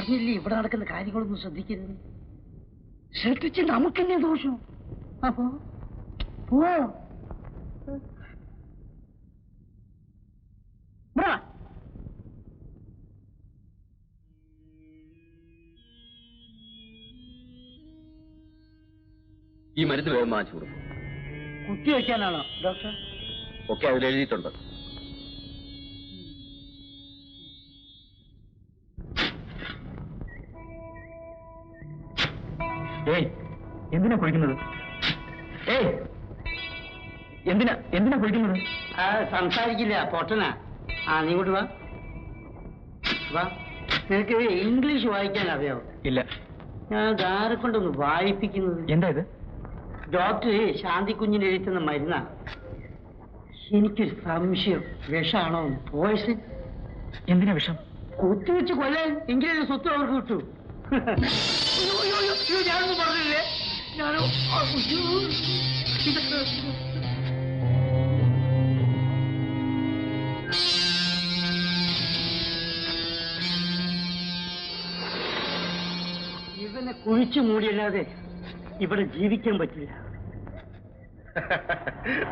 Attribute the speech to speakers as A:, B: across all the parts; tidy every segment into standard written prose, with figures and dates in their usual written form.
A: പറഞ്ഞില്ലേ ഇവിടെ നടക്കുന്ന കാര്യങ്ങളൊന്നും ശ്രദ്ധിക്കരുത്. ശ്രദ്ധിച്ച് നമുക്കെന്നെ ദോഷം. അപ്പോ പോ.
B: ഈ മരുന്ന് വേഗം വാങ്ങിച്ചു കൊടുക്കും.
A: കുത്തിവെക്കാനാണോ ഡോക്ടർ?
B: ഒക്കെ അതിൽ എഴുതിയിട്ടുണ്ട്.
C: എന്തിനാ കുഴിക്കുന്നത്? എന്തിനാ കുഴിക്കുന്നത്?
A: സംസാരിക്കില്ല, പൊട്ടനാ. നീ കൂട്ട് വാ. നിനക്ക് ഇംഗ്ലീഷ് വായിക്കാൻ അറിയാവോ?
C: ഇല്ല.
A: ഞാൻ ധാരെ കൊണ്ടൊന്ന് വായിപ്പിക്കുന്നത്.
C: എന്താ ഇത്?
A: ഡോക്ടർ ശാന്തി കുഞ്ഞിന് എഴുതുന്ന മരുന്നാ. എനിക്കൊരു സംശയം, വിഷാണോ? പോയിസൺ.
C: എന്തിനാ വിഷം?
A: കുത്തിവെച്ച് കൊല്ലാൻ. എങ്കിലും സ്വത്ത് അവർക്ക് കിട്ടൂ. ഞാനൊന്നും പറഞ്ഞില്ലേ? ഞാനോ ഇവനെ കുഴിച്ചു മൂടിയല്ലാതെ ഇവിടെ ജീവിക്കാൻ പറ്റില്ല.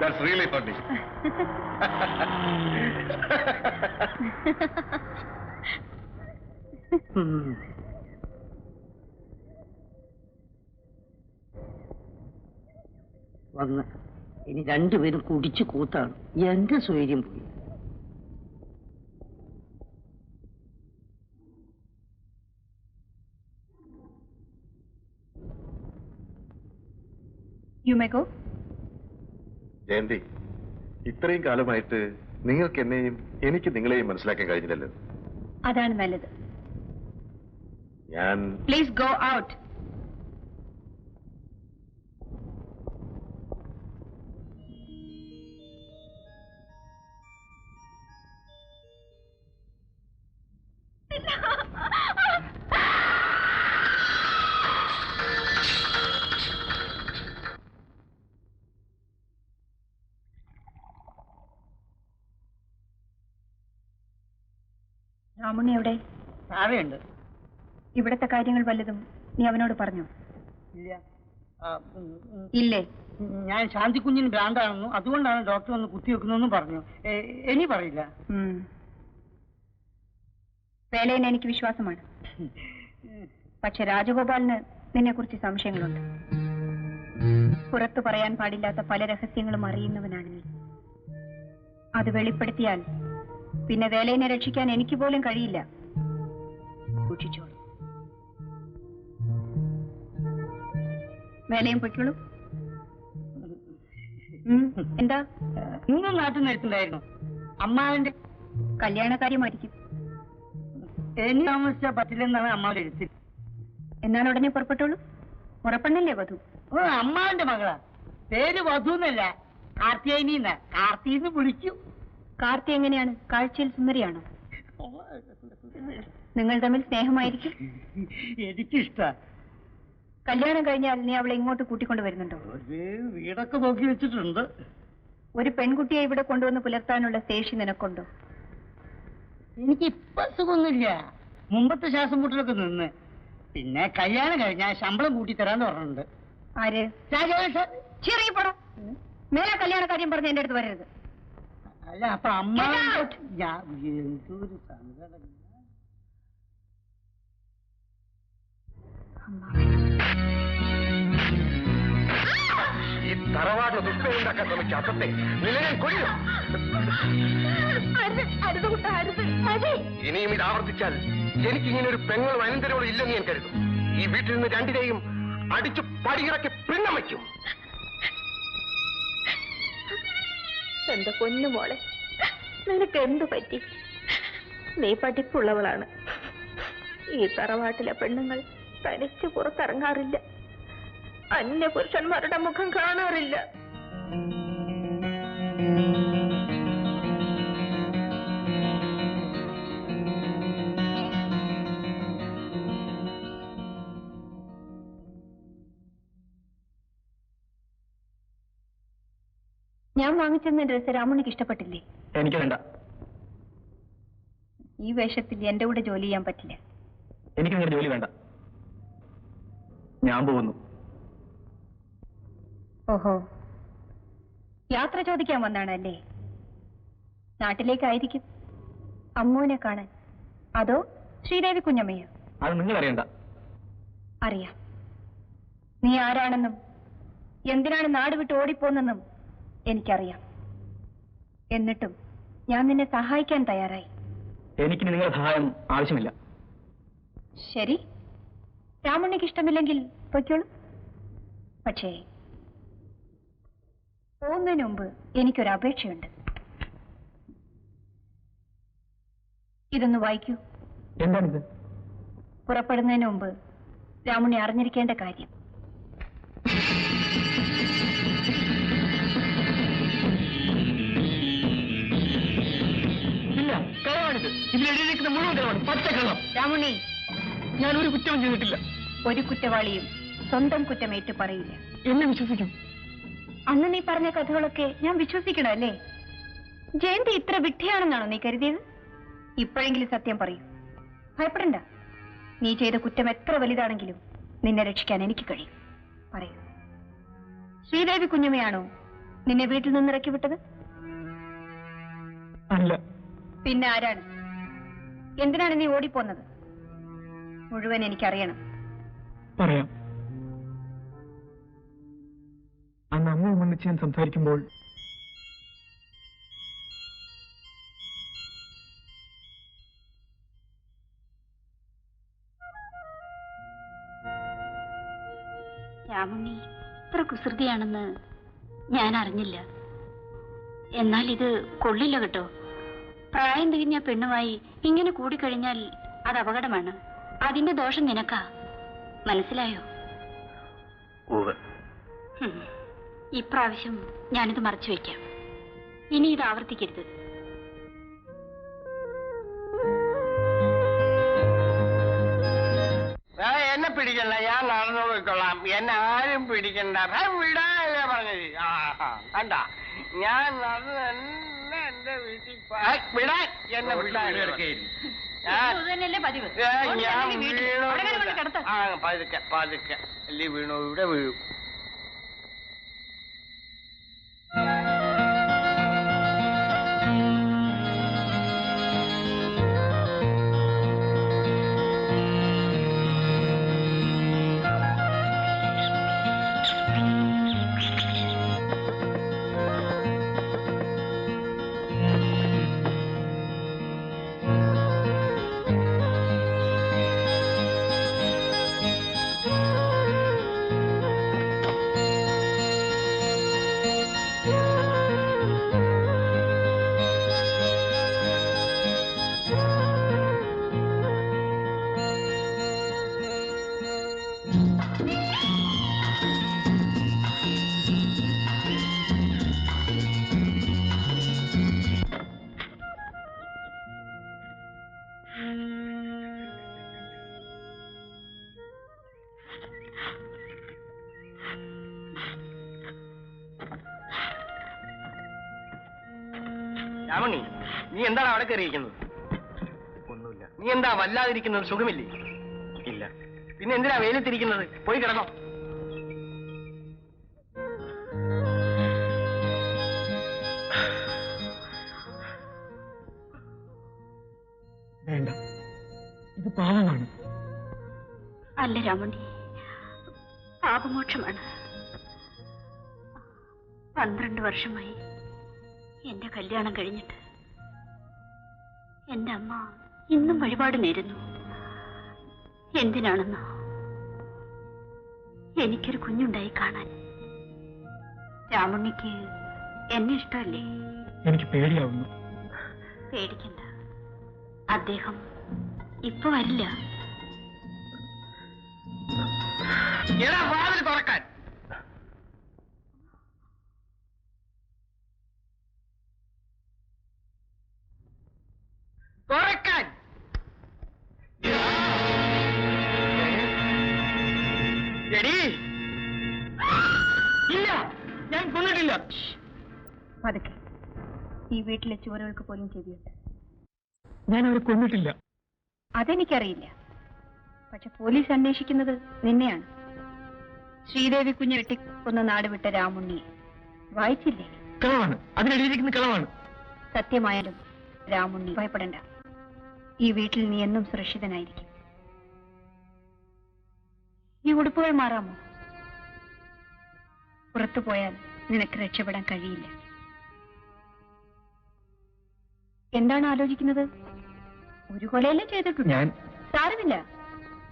B: That's really funny.
A: വന്ന് ഇനി രണ്ടുപേരും കുടിച്ചു കൂത്താണ്. എന്റെ സ്വൈര്യം പോയി.
B: ജയന്തി, ഇത്രയും കാലമായിട്ട് നിങ്ങൾക്ക് എന്നെയും എനിക്ക് നിങ്ങളെയും മനസ്സിലാക്കാൻ കഴിഞ്ഞില്ലല്ലോ.
D: അതാണ് നല്ലത്.
B: ഞാൻ
D: പ്ലീസ് ഗോ ഔട്ട്. രാമുണ്ണി എവിടെ?
A: താഴെയുണ്ട്.
D: ഇവിടത്തെ കാര്യങ്ങൾ വല്ലതും നീ അവനോട് പറഞ്ഞോ?
A: ഇല്ല.
D: ഇല്ലേ?
A: ഞാൻ ശാന്തി കുഞ്ഞിന് ഭ്രാന്താണെന്നും അതുകൊണ്ടാണ് ഡോക്ടർ ഒന്ന് കുത്തിവെക്കുന്നതെന്നും പറഞ്ഞു. ഇനി പറയില്ല.
D: വേലയിൽ എനിക്ക് വിശ്വാസമാണ്. പക്ഷെ രാജഗോപാലിന് നിന്നെ കുറിച്ച് സംശയങ്ങളുണ്ട്. പുറത്തു പറയാൻ പാടില്ലാത്ത പല രഹസ്യങ്ങളും അറിയുന്നവനാണ് നീ. അത് വെളിപ്പെടുത്തിയാൽ പിന്നെ വേലയെ രക്ഷിക്കാൻ എനിക്ക് പോലും കഴിയില്ല. സൂക്ഷിച്ചോളൂ. വേലയും പൊയ്ക്കോളൂ. എന്താ?
A: ഇന്നും നാട്ടിൽ നിന്ന് എടുത്തിട്ടുണ്ടായിരുന്നു. അമ്മാവിന്റെ
D: കല്യാണക്കാര്യമായിരിക്കും.
A: ഇനി താമസിച്ചാൽ പറ്റില്ലെന്നാണ് അമ്മാവിന്റെ എഴുത്ത്.
D: എന്നാൽ ഉടനെ പുറപ്പെട്ടോളൂ. ഉറപ്പണ്ണല്ലേ വധു?
A: അമ്മാവിന്റെ മകളാ. പേര് വധു എന്നല്ല, കാർത്തിയായിനി എന്നാ. കാർത്തിന്ന് വിളിക്കൂ.
D: കാർത്തി എങ്ങനെയാണ്? കാഴ്ചയിൽ സുന്ദരിയാണോ? നിങ്ങൾ തമ്മിൽ സ്നേഹമായിരിക്കും.
A: എനിക്കിഷ്ട.
D: കല്യാണം കഴിഞ്ഞാൽ നീ അവളെ ഇങ്ങോട്ട് കൂട്ടിക്കൊണ്ട് വരുന്നുണ്ടോ?
A: വീടൊക്കെ നോക്കി വെച്ചിട്ടുണ്ട്.
D: ഒരു പെൺകുട്ടിയെ ഇവിടെ കൊണ്ടുവന്ന് പുലർത്താനുള്ള ശേഷി നിനക്കുണ്ടോ?
A: എനിക്ക് ഇപ്പൊ സുഖമൊന്നുമില്ല. മുമ്പത്തെ ശ്വാസം മുട്ടലൊക്കെ നിന്ന്. പിന്നെ കല്യാണം കഴിഞ്ഞാൽ ശമ്പളം കൂട്ടി തരാന്ന് പറഞ്ഞിട്ടുണ്ട്.
D: ആര്? ചെറിയ പടം. മേലെ കല്യാണ കാര്യം പറഞ്ഞ് എന്റെ അടുത്ത് വരരുത്.
A: അല്ല, അപ്പൊ അമ്മ എന്തൊരു സങ്കടം.
B: ഈ തറവാട് ദുഃഖമുണ്ടാക്കാൻ ശ്രമിച്ച അസത്തെ നിലനിൽ കൊല്ലും. ഇനിയും ഇത് ആവർത്തിച്ചാൽ എനിക്കിങ്ങനെ ഒരു പെങ്ങളും അനന്തരവും ഇല്ലെന്ന് ഞാൻ കരുതും. ഈ വീട്ടിൽ നിന്ന് രണ്ടിനെയും അടിച്ചു പടിയിറക്കി പിണ്ണം വയ്ക്കും.
E: എന്റെ പൊന്നുമോളെ, നിനക്ക് എന്തു പറ്റി? നീ പഠിപ്പുള്ളവളാണ്. ഈ തറവാട്ടിലെ പെണ്ണുങ്ങൾ തനിച്ച് പുറത്തിറങ്ങാറില്ല. അന്യപുരുഷന്മാരുടെ മുഖം കാണാറില്ല.
D: ഞാൻ വാങ്ങിച്ചെന്ന ഡ്രസ് രാമുണ്ണിക്ക് ഇഷ്ടപ്പെട്ടില്ലേ?
C: എനിക്ക് വേണ്ട.
D: ഈ വേഷത്തിൽ എന്റെ കൂടെ ജോലി ചെയ്യാൻ പറ്റില്ല.
C: എനിക്ക് നിങ്ങളുടെ ജോലി വേണ്ട. ഞാൻ പോകുന്നു.
D: ഓഹോ, യാത്ര ചോദിക്കാൻ വന്നാണല്ലേ? നാട്ടിലേക്കായിരിക്കും. അമ്മുവിനെ കാണാൻ. അതോ ശ്രീദേവി കുഞ്ഞമ്മയോ?
C: അത് നിങ്ങൾ അറിയണ്ട.
D: അറിയാം. നീ ആരാണെന്നും എന്തിനാണ് നാട് വിട്ട് ഓടിപ്പോന്നെന്നും എനിക്കറിയാം. എന്നിട്ടും ഞാൻ നിന്നെ സഹായിക്കാൻ തയ്യാറായി.
C: എനിക്ക് നിങ്ങളുടെ സഹായം ആവശ്യമില്ല.
D: ശരി, രാമുണ്ണിക്ക് ഇഷ്ടമില്ലെങ്കിൽ പൊയ്ക്കോളൂ. പക്ഷേ പോകുന്നതിന് മുമ്പ് എനിക്കൊരു അപേക്ഷയുണ്ട്. ഇതൊന്ന് വായിക്കൂ.
C: എന്താണിത്?
D: പുറപ്പെടുന്നതിന് മുമ്പ് രാമുണ്ണി അറിഞ്ഞിരിക്കേണ്ട കാര്യം.
C: ഇല്ല, കളവാണിത്. ഇതിലെഴുതിയിരിക്കുന്ന മുഴുവൻ കളവാണ്. പച്ചക്കള്ളം.
D: രാമുണ്ണി,
C: ഞാനൊരു കുറ്റവും ചെയ്തിട്ടില്ല.
D: ഒരു കുറ്റവാളിയും സ്വന്തം കുറ്റമേറ്റ് പറയില്ല.
C: എന്നെ വിശ്വസിക്കും.
D: അന്ന് നീ പറഞ്ഞ കഥകളൊക്കെ ഞാൻ വിശ്വസിക്കണം അല്ലേ? ജയന്തി ഇത്ര വിഡ്ഢിയാണെന്നാണോ നീ കരുതിയത്? ഇപ്പോഴെങ്കിലും സത്യം പറയൂ. ഭയപ്പെടണ്ട. നീ ചെയ്ത കുറ്റം എത്ര വലുതാണെങ്കിലും നിന്നെ രക്ഷിക്കാൻ എനിക്ക് കഴിയും. പറയൂ, ശ്രീദേവി കുഞ്ഞമ്മയാണോ നിന്നെ വീട്ടിൽ നിന്ന് ഇറക്കി വിട്ടത്?
C: അല്ല.
D: പിന്നെ ആരാണ്? എന്തിനാണ് നീ ഓടിപ്പോന്നത്? മുഴുവൻ എനിക്കറിയണം.
C: പറയാം. അന്ന് അമ്മ ഒന്നിച്ച് ഞാൻ സംസാരിക്കുമ്പോൾ
F: രാമുണ്ണി ഇത്ര കുസൃതിയാണെന്ന് ഞാൻ അറിഞ്ഞില്ല. എന്നാൽ ഇത് കൊള്ളില്ല കേട്ടോ. പ്രായം തികഞ്ഞ പെണ്ണുമായി ഇങ്ങനെ കൂടിക്കഴിഞ്ഞാൽ അത് അപകടമാണ്. അതിന്റെ ദോഷം നിനക്കാ. മനസ്സിലായോ? ഇപ്രാവശ്യം ഞാനിത് മറച്ചു വയ്ക്കാം. ഇനി ഇത് ആവർത്തിക്കരുത്.
B: എന്നെ പിടിക്കണ്ട, ഞാൻ നടന്നു പോയിക്കൊള്ളാം. എന്നെ ആരും പിടിക്കണ്ട. വിടാനല്ലേ പറഞ്ഞത്? കണ്ട, ഞാൻ നടന്നു തന്നെ എന്റെ വീട്ടിൽ വിടാൻ. എന്നെ വിടാൻ ഞാൻ വീണു. പതുക്കെ പതുക്കെ അല്ലേ വീണു. ഇവിടെ വീഴും. രാമണി, നീ എന്താണ് അവിടെ കയറിയിരിക്കുന്നത്? ഒന്നുമില്ല. നീ എന്താ വല്ലാതിരിക്കുന്നത്? സുഖമില്ലേ? ഇല്ല. പിന്നെ എന്തിനാ വെയിലത്തിരിക്കുന്നത്? പോയി കിടന്നോ.
C: വേണ്ട, ഇത് പാവമാണ്.
F: അല്ല രാമുണ്ണി, പാപമോക്ഷമാണ്. 12 വർഷമായി എന്റെ കല്യാണം കഴിഞ്ഞിട്ട് എന്റെ അമ്മ ഇന്നും വഴിപാട് നേരുന്നു. എന്തിനാണെന്നോ? എനിക്കൊരു കുഞ്ഞുണ്ടായി കാണാൻ. രാമുണ്ണിക്ക് എന്നെ ഇഷ്ടമല്ലേ?
C: എനിക്ക് പേടിയാവുന്നു.
F: പേടിക്കണ്ട, അദ്ദേഹം ഇപ്പൊ വരില്ല.
B: വാതിൽ തുറക്കാൻ. തുറക്കാൻ. എടീ,
C: ഇല്ല, ഞാൻ കൊന്നിട്ടില്ല.
D: പതുക്കെ. ഈ വീട്ടിലെ ചുവരുകൾക്ക് പോലും ചെവിയുണ്ട്.
C: ഞാൻ അവരെ കൊന്നിട്ടില്ല.
D: അതെനിക്കറിയില്ല. പക്ഷെ പോലീസ് അന്വേഷിക്കുന്നത് നിന്നെയാണ്. ശ്രീദേവി കുഞ്ഞ് വെട്ടിക്കൊന്ന നാട് വിട്ട രാമുണ്ണിയെ വായിച്ചില്ലേ?
C: കളവാണ്, അതിനെഴുതിയിരിക്കുന്ന കളവാണ്.
D: സത്യമായാലും രാമുണ്ണി ഭയപ്പെടണ്ട. ഈ വീട്ടിൽ നീ എന്നും സുരക്ഷിതനായിരിക്കും. ഈ ഉടുപ്പുകൾ മാറാമോ? പുറത്തു പോയാൽ നിനക്ക് രക്ഷപ്പെടാൻ കഴിയില്ല. എന്താണ് ആലോചിക്കുന്നത്? ഒരു കൊലയല്ലേ ചെയ്തിട്ടുണ്ട്.
C: ഞാൻ
D: സാരമില്ല,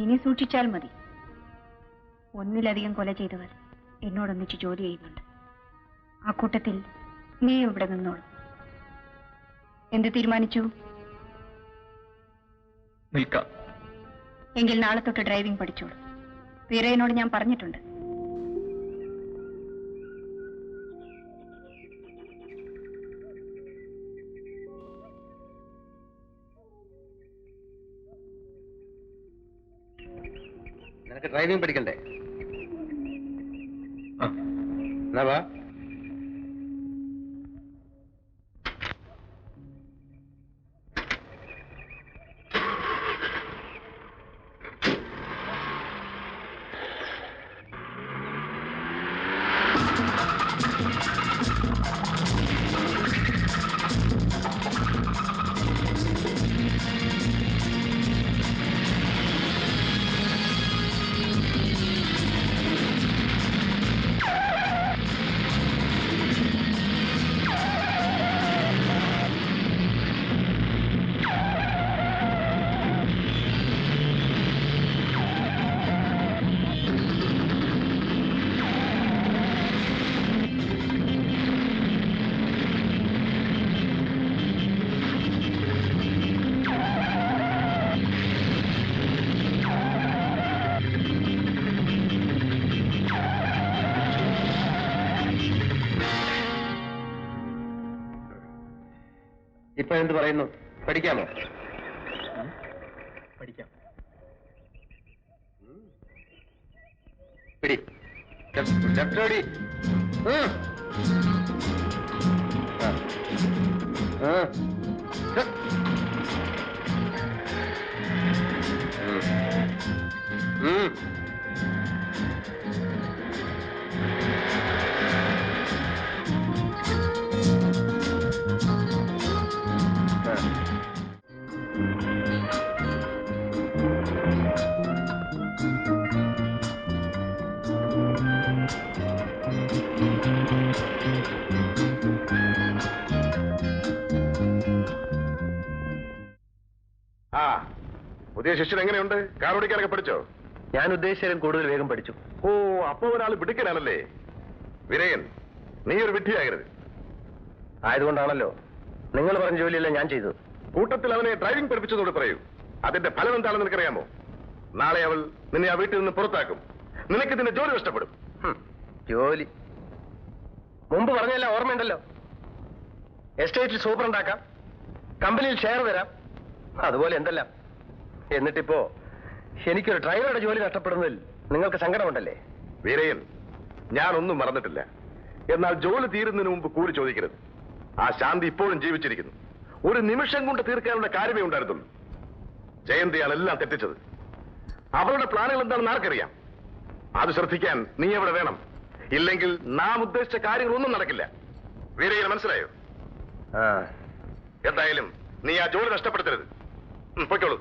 D: ഇനി സൂക്ഷിച്ചാൽ മതി. ഒന്നിലധികം കൊല ചെയ്തവർ എന്നോടൊന്നിച്ച് ജോലി ചെയ്യുന്നുണ്ട്. ആ കൂട്ടത്തിൽ നീ ഇവിടെ നിന്നോളൂ. എന്ത് തീരുമാനിച്ചു?
C: നിൽക്കാം.
D: എങ്കിൽ നാളെ തൊട്ട് ഡ്രൈവിംഗ് പഠിച്ചോളൂ. വീരയനോട് ഞാൻ പറഞ്ഞിട്ടുണ്ട്.
B: നിനക്ക് ഡ്രൈവിംഗ് പഠിക്കണ്ടേ?
C: ആ,
B: എന്നാ വാ. ഇപ്പൊ എന്ത് പറയുന്നു? പഠിക്കാമോ?
C: പഠിക്കാം.
B: പിടി. ലെഫ്റ്റ് ഓടി.
G: പുതിയ ശിഷ്യൻ എങ്ങനെയുണ്ട്? കാർ ഓടിക്കാനൊക്കെ പഠിച്ചോ?
B: ഞാൻ ഉദ്ദേശിച്ചാലും കൂടുതൽ വേഗം പഠിച്ചു.
G: ഓ, അപ്പൊ ഒരാൾ പിടിക്കനാണല്ലേ. വിനയൻ, നീ ഒരു വിഡ്ഢിയാകരുത്.
B: ആയതുകൊണ്ടാണല്ലോ നിങ്ങൾ പറഞ്ഞ ജോലിയെല്ലാം ഞാൻ ചെയ്തത്.
G: കൂട്ടത്തിൽ അവനെ ഡ്രൈവിംഗ് പഠിപ്പിച്ചതോട് പറയൂ. അതിന്റെ ഫലം എന്താണെന്ന് നിനക്കറിയാമോ? നാളെ അവൾ നിന്നെ ആ വീട്ടിൽ നിന്ന് പുറത്താക്കും. നിനക്ക് ഇതിന്റെ ജോലി നഷ്ടപ്പെടും.
B: ജോലി മുമ്പ് പറഞ്ഞല്ല, ഓർമ്മയുണ്ടല്ലോ. എസ്റ്റേറ്റിൽ സൂപ്പറുണ്ടാക്കാം, കമ്പനിയിൽ ഷെയർ തരാം, അതുപോലെ എന്തെല്ലാം. എന്നിട്ടിപ്പോ എനിക്കൊരു ഡ്രൈവറുടെ ജോലി നഷ്ടപ്പെടുന്നതിൽ നിങ്ങൾക്ക് സങ്കടമുണ്ടല്ലേ?
G: വീരയൻ, ഞാനൊന്നും മറന്നിട്ടില്ല. എന്നാൽ ജോലി തീരുന്നതിന് മുമ്പ് കൂലി ചോദിക്കരുത്. ആ ശാന്തി ഇപ്പോഴും ജീവിച്ചിരിക്കുന്നു. ഒരു നിമിഷം കൊണ്ട് തീർക്കാനുള്ള കാര്യമേ ഉണ്ടായിരുന്നുള്ളൂ. ജയന്തിയാണ് എല്ലാം തെറ്റിച്ചത്. അവരുടെ പ്ലാനുകൾ എന്താണെന്ന് ആർക്കറിയാം? അത് ശ്രദ്ധിക്കാൻ നീ എവിടെ വേണം. ഇല്ലെങ്കിൽ നാം ഉദ്ദേശിച്ച കാര്യങ്ങളൊന്നും നടക്കില്ല. വീരയ്യന് മനസ്സിലായോ? എന്തായാലും നീ ആ ജോലി നഷ്ടപ്പെടുത്തരുത്. പൊയ്ക്കോളൂ.